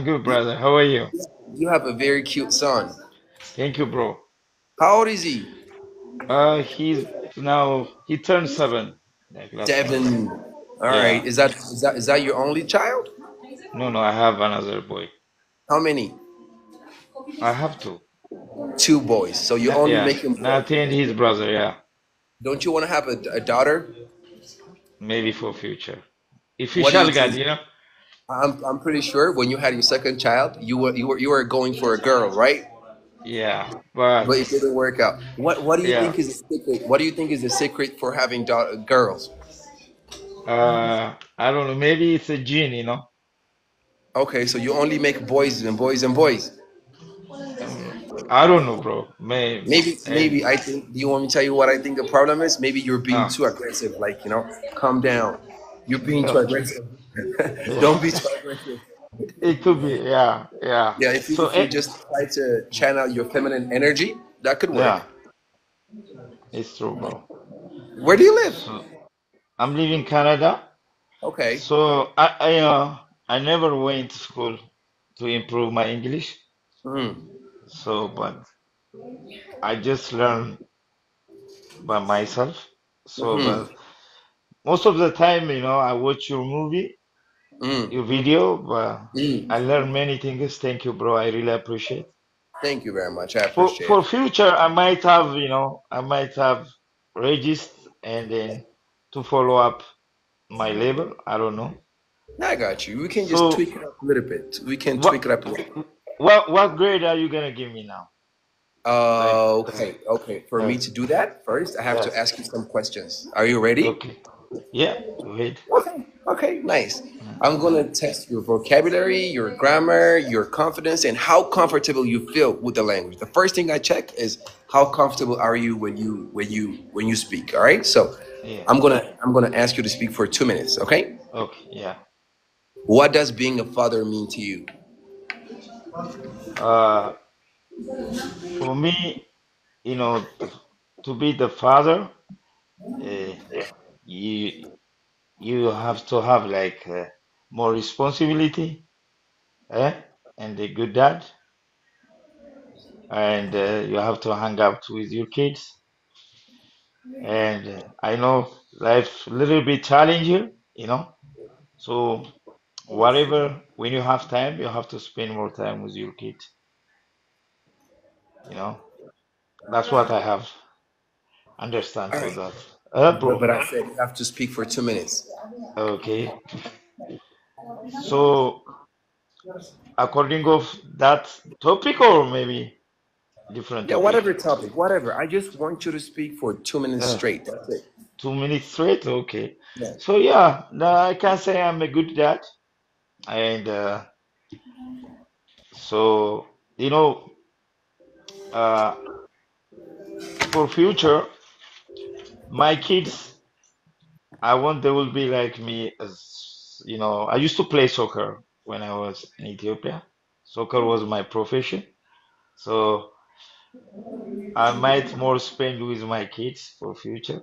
good, brother. How are you? You have a very cute son. Thank you, bro. How old is he? He's now he turned 7 like last month. 7. All right. Yeah. Is that your only child? No, no, I have another boy. How many? I have two. 2 boys. So you only Yeah, make him boy. Nathan, his brother. Yeah, Don't you want to have a daughter? maybe for future. If you What do you shall God, think? you know. I'm pretty sure when you had your second child, you were going for a girl, right? Yeah, but But it didn't work out. What do you yeah. think is the secret? What do you think is the secret for having girls? I don't know. Maybe it's a gene, you know. Okay, so you only make boys and boys and boys. I don't know, bro. Maybe. Maybe I think. Do you want me to tell you what I think the problem is? Maybe you're being Uh, too aggressive. Like calm down. You're being too okay. aggressive. Don't be too aggressive. It could be. Yeah, yeah. Yeah, if you So, if you just try to channel your feminine energy, that could work. yeah, it's true, bro. Where do you live? So I'm leaving Canada. Okay. So I never went to school to improve my English. Hmm. So, but I just learn by myself. So, Hmm. but most of the time, I watch your movie, Hmm. your video, but Hmm. I learn many things. Thank you, bro. I really appreciate. Thank you very much. I appreciate For it. future, I might have registered and then to follow up my label. I don't know. I got you. We can just So, tweak it up a little bit. We can what tweak it up a little. what grade are you gonna give me now? Like, Okay. For me to do that, first I have to yes. ask you some questions. Are you ready? Okay. Yeah. Go ahead. Okay, nice. I'm gonna test your vocabulary, your grammar, your confidence, and how comfortable you feel with the language. The first thing I check is how comfortable are you when you speak. All right. So Yeah. I'm gonna ask you to speak for 2 minutes. Okay. Okay. Yeah. What does being a father mean to you? Uh, for me, to be the father, uh, you you have to have like more responsibility, eh? And a good dad, and you have to hang out with your kids. And I know life a little bit challenging. So whatever, when you have time, you have to spend more time with your kids. You know, that's what I have understand All for right. that. But, Bro. but I said you have to speak for 2 minutes. Okay. So according of that topic or maybe different Yeah, topic? whatever topic, whatever. I just want you to speak for 2 minutes Uh, straight. That's it. 2 minutes straight? Okay. Yeah. So yeah, no, I can say I'm a good dad. And so, you know, uh, for future, my kids, I want they will be like me as, I used to play soccer when I was in Ethiopia. Soccer was my profession. So I might more spend with my kids for future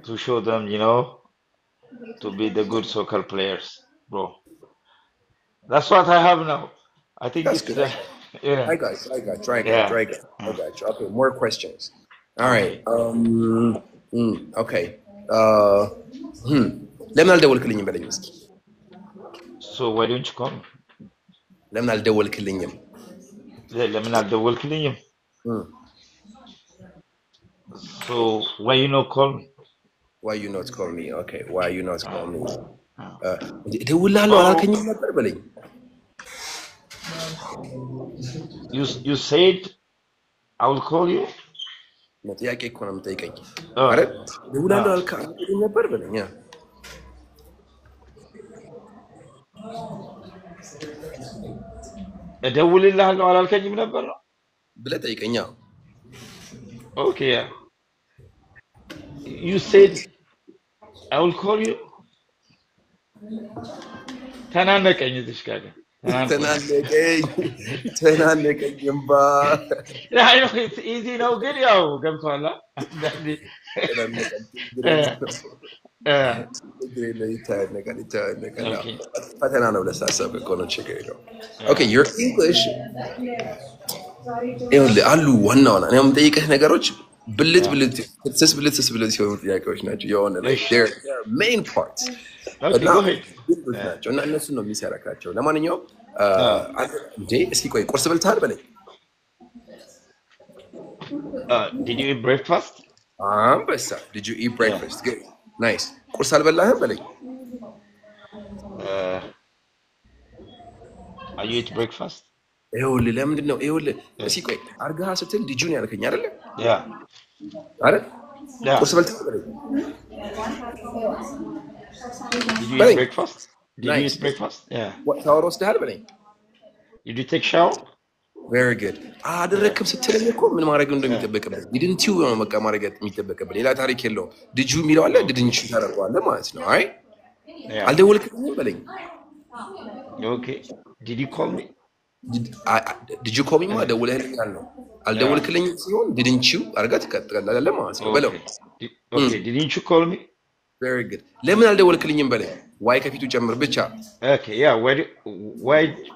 to show them, to be the good soccer players, bro. That's what I have now. I think That's it's good. yeah, yeah. I Mm, got you. Okay, more questions. All right. okay. Okay. Uh, hmm. لمن الدول بلد مسكي. So why don't you call me? لمن الدول كلية. Let me not double killing you. Hmm. So why you not call me? Why you not call me? Okay. Why you not call Uh, me? uh. دول له على Oh, كني نبر بلي. you said I will call you. ما تيجي كنا متيجي. Uh, عرفت؟ دول له uh. على كني نبر بلي. Yeah. ادول الله على الكلمة من برا. بلا تيجي. Yeah. Okay, yeah. You said I will call you. تنانك تشكاكا. تنانكم. تنانك يمبا. Yeah, I know it's easy now. Good, yo. Come on, la. تنانك. Okay. ፈተና ነው ለሳሰብ እኮ ነው ችግር የለውም። ኦኬ Yeah. your English ይኸውልህ አሉ ዋና ዋና እኔ የምጠይቅህ ነገሮች ብልት Yeah. ብልት ስስ ብልት ሲሆኑ ጥያቄዎች ናቸው የሆነ like Ish. they're main parts Okay, እና go ahead. ግልቦች Yeah. ናቸው እና እነሱን ነው የሚሰራካቸው። ለማንኛውም Uh, እንዴ እስኪ ቆይ ቁርስ በልተሃል በለኝ። did you eat breakfast? አንበሳ did you eat Yeah. breakfast? Good. Nice. ቁርስ አልበላህም በለኝ። Uh, are you eat breakfast? ይኸውልህ ለምንድን ነው ይኸውልህ Yeah. እስኪ ቆይ አርጋሃ ስትል ዲጁን ያልከኝ አይደለ Yeah. አይደል? Yeah. ቁርስ በልተሃል በለኝ። Did you eat በለኝ። breakfast? Did you ናይስ eat breakfast? Yeah. ሻወር ወስደሃል በለኝ። Did you take shower? very good Yeah. አደረክም ስትለኝ እኮ ምን ማድረግ እንደሚጠበቅብህ didn't you ነው በቃ ማድረግ የሚጠበቅብህ ሌላ ታሪክ የለውም። did you የሚለው አለ didn't you ታደርገዋለህ ማለት ነው። አይ Yeah. አልደወልክልኝም በለኝ። Okay. Did you call me? did you call me ማ ደውለህልኛል ነው። አልደወልክልኝም ሲሆን didn't you አድርገህ ትቀጥላለህ ማለት ነው በለው። Okay. Okay. Didn't you call me? very good ለምን አልደወልክልኝም በለኝ። ዋይ ከፊቱ ጨምር ብቻ Okay. Yeah.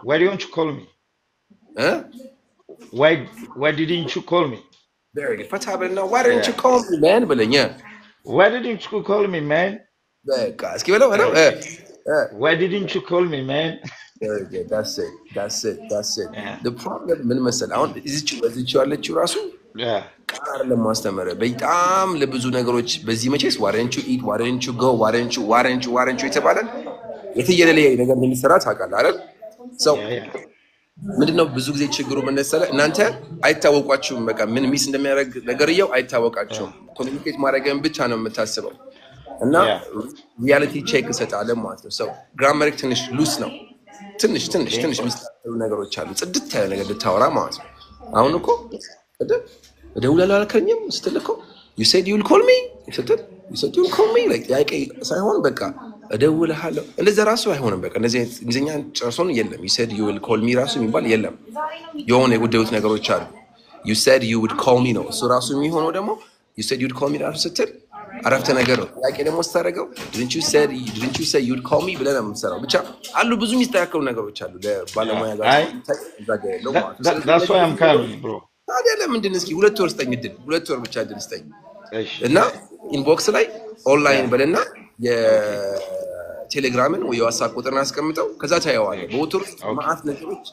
Why don't you call me? እ Why didn't you call me? very good ፈታ በልና why didn't you Yeah. call me man በለኝ። Why didn't you call me, man? በቃ እስኪ በለው በለው Why didn't you call me, man? very good that's it Yeah. the problem ምን መሰለህ አሁን እዚች ያለችው ራሱ Yeah. ቃል ለማስተማር በጣም ለብዙ ነገሮች በዚህ መቼስ ዋረንቹ ኢት ዋረንቹ ጎ ዋረንቹ የተባለ የተየለለ ነገር እንደሚሰራ ታውቃለህ አይደል? ሰው Yeah. Yeah. ምንድነው ብዙ ጊዜ ችግሩ ምን መሰለህ እናንተ አይታወቋችሁም። በቃ ምን ሚስ እንደሚያደርግ ነገርየው አይታወቃችሁም። ኮሚኒኬት ማድረግን ብቻ ነው የምታስበው እና Yeah. ሪያሊቲ ቼክ እሰጣለሁ ማለት ነው። ሰው ግራመሪክ ትንሽ ሉስ ነው። ትንሽ Okay. የሚስተካከሉ ነገሮች አሉ። ጽድት ያለ ነገር ልታወራ ማለት ነው። አሁን እኮ እደውላለሁ አልከኝም ስትል እኮ you said you'll call me ስትል you said you'll call me like ጥያቄ ሳይሆን በቃ እደውልሃለሁ እንደዛ ራሱ አይሆንም። በቃ እንደዚህ እንግሊዝኛ ጨርሶን የለም። you said you will call me ራሱ የሚባል የለም። የሆነ የጉዳዩት ነገሮች አሉ። you said you would call me ነው እሱ ራሱ የሚሆነው ደግሞ you said you'd call me ራሱ ስትል አረፍተ ነገር ነው። ጥያቄ ደግሞ ስታደርገው didn't you say you'd call me ብለህ ነው የምትሰራው። ብቻ አሉ ብዙ የሚስተካከሉ ነገሮች አሉ ለባለሙያ ጋር That's why I'm calling, bro. ታዲያ ለምንድን እስኪ 2 ወር ስጠኝ እድል 2 ወር ብቻ እድል ስጠኝ Ish. እና ኢንቦክስ ላይ ኦንላይን Yeah. በለና Okay. የቴሌግራምን ወይ የዋትስአፕ ቁጥርን አስቀምጠው ከዛ ታየዋለህ። በወትር ውስጥ Okay. ማአት ነገሮች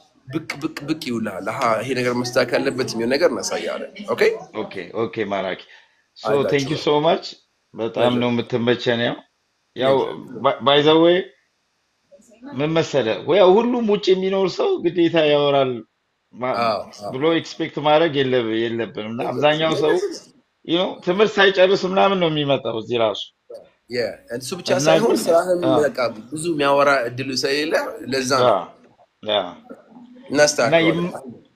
ብቅ ይውልሃል። ይሄ ነገር መስተካከል አለበት የሚሆን ነገር እናሳያለን። ኦኬ Okay, Maraki. So I got thank you you. so much. በጣም ነው Pleasure. የምትመቸን። ያው by the way ምን መሰለህ ያው ሁሉም ውጭ የሚኖር ሰው ግዴታ ያወራል ብሎ ኤክስፔክት ማድረግ የለብንም እና አብዛኛው ሰው ትምህርት ሳይጨርስ ምናምን ነው የሚመጣው እዚህ ራሱ። እሱ ብቻ ሳይሆን ስራህም በቃ ብዙ የሚያወራ እድሉ ስለሌለ ለዛ ነው እናስተካክል።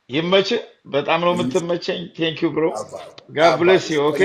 ይመችህ። በጣም ነው የምትመቸኝ። ቴንክ ዩ ብሮ። ጋድ ብሌስ ዩ። ኦኬ